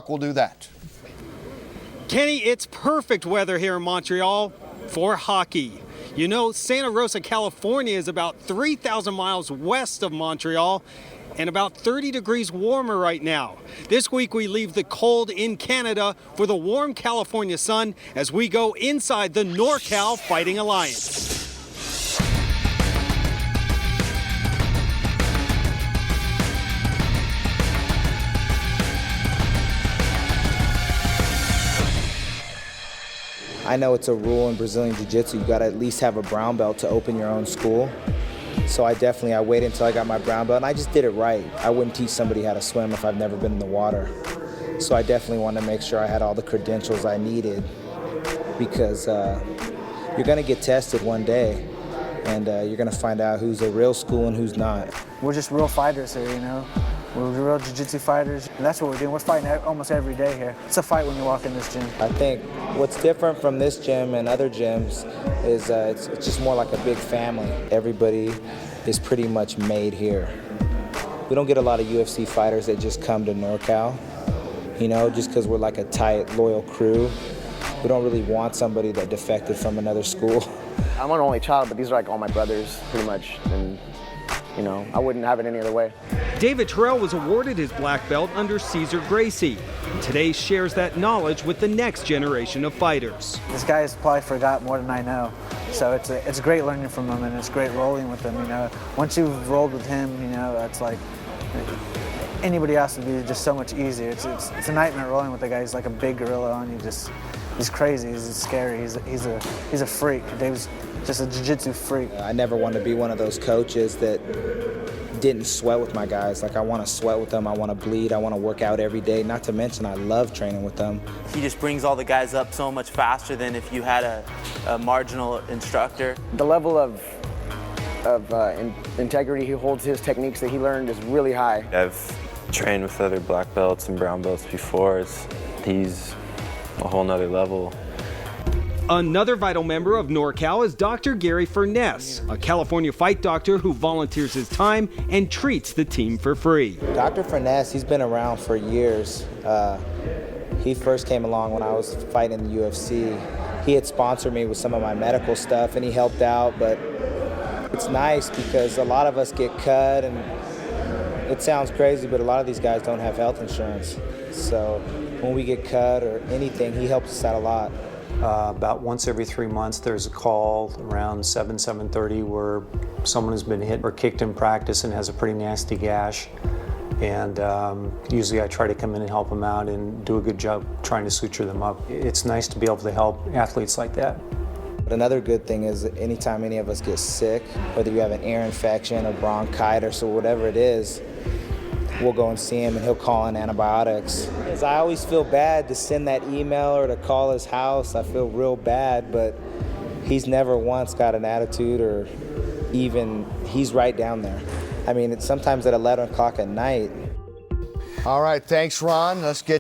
We'll do that. Kenny, it's perfect weather here in Montreal for hockey. You know, Santa Rosa, California is about 3,000 miles west of Montreal and about 30 degrees warmer right now. This week we leave the cold in Canada for the warm California sun as we go inside the NorCal Fighting Alliance. I know it's a rule in Brazilian Jiu-Jitsu, you gotta at least have a brown belt to open your own school. So I waited until I got my brown belt, and I just did it right. I wouldn't teach somebody how to swim if I've never been in the water. So I definitely wanted to make sure I had all the credentials I needed, because you're gonna get tested one day, and you're gonna find out who's a real school and who's not. We're just real fighters here, you know? We're real jiu-jitsu fighters, and that's what we're doing. We're fighting almost every day here. It's a fight when you walk in this gym. I think what's different from this gym and other gyms is it's just more like a big family. Everybody is pretty much made here. We don't get a lot of UFC fighters that just come to NorCal, you know, just because we're like a tight, loyal crew. We don't really want somebody that defected from another school. I'm an only child, but these are like all my brothers, pretty much, and you know, I wouldn't have it any other way. David Terrell was awarded his black belt under Cesar Gracie, and today shares that knowledge with the next generation of fighters. This guy has probably forgot more than I know, so it's great learning from him, and it's great rolling with him. You know, once you've rolled with him, you know, it's like anybody else would be just so much easier. It's a nightmare rolling with the guy. He's like a big gorilla on you. He's crazy. He's scary. He's a freak. Dave's just a jiu-jitsu freak. I never want to be one of those coaches that didn't sweat with my guys. Like, I want to sweat with them, I want to bleed, I want to work out every day. Not to mention, I love training with them. He just brings all the guys up so much faster than if you had a marginal instructor. The level of integrity he holds, his techniques that he learned is really high. I've trained with other black belts and brown belts before. He's a whole nother level. Another vital member of NorCal is Dr. Gary Furness, a California fight doctor who volunteers his time and treats the team for free. Dr. Furness, he's been around for years. He first came along when I was fighting in the UFC. He had sponsored me with some of my medical stuff, and he helped out, but it's nice because a lot of us get cut, and it sounds crazy, but a lot of these guys don't have health insurance. So when we get cut or anything, he helps us out a lot. About once every 3 months, there's a call around 7:30 where someone has been hit or kicked in practice and has a pretty nasty gash. And usually I try to come in and help them out and do a good job trying to suture them up. It's nice to be able to help athletes like that. But another good thing is that anytime any of us get sick, whether you have an ear infection or bronchitis or whatever it is, we'll go and see him and he'll call in antibiotics. Because I always feel bad to send that email or to call his house. I feel real bad, but he's never once got an attitude, or even, he's right down there. I mean, it's sometimes at 11 o'clock at night. All right, thanks, Ron. Let's get